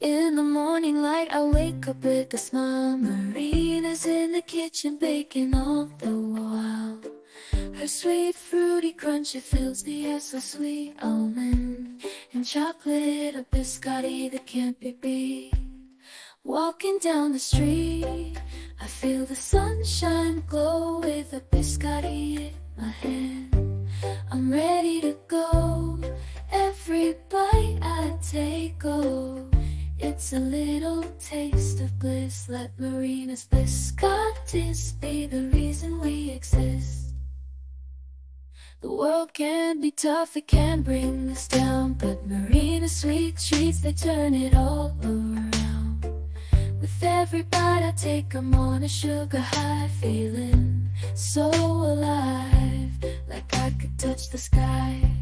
In the morning light, I wake up with a smile. Marina's in the kitchen baking all the while. Her sweet fruity crunch, it fills the air so sweet. Almond and chocolate, a biscotti that can't be beat. Walking down the street, I feel the sunshine glow with a biscotti in my hand. I'm ready to go. Every bite I take, oh, it's a little taste of bliss. Let Marina's Biscottis be the reason we exist. The world can be tough, it can bring us down, but Marina's sweet treats, they turn it all around. With every bite I take, I'm on a sugar high, feeling so alive, like I could touch the sky.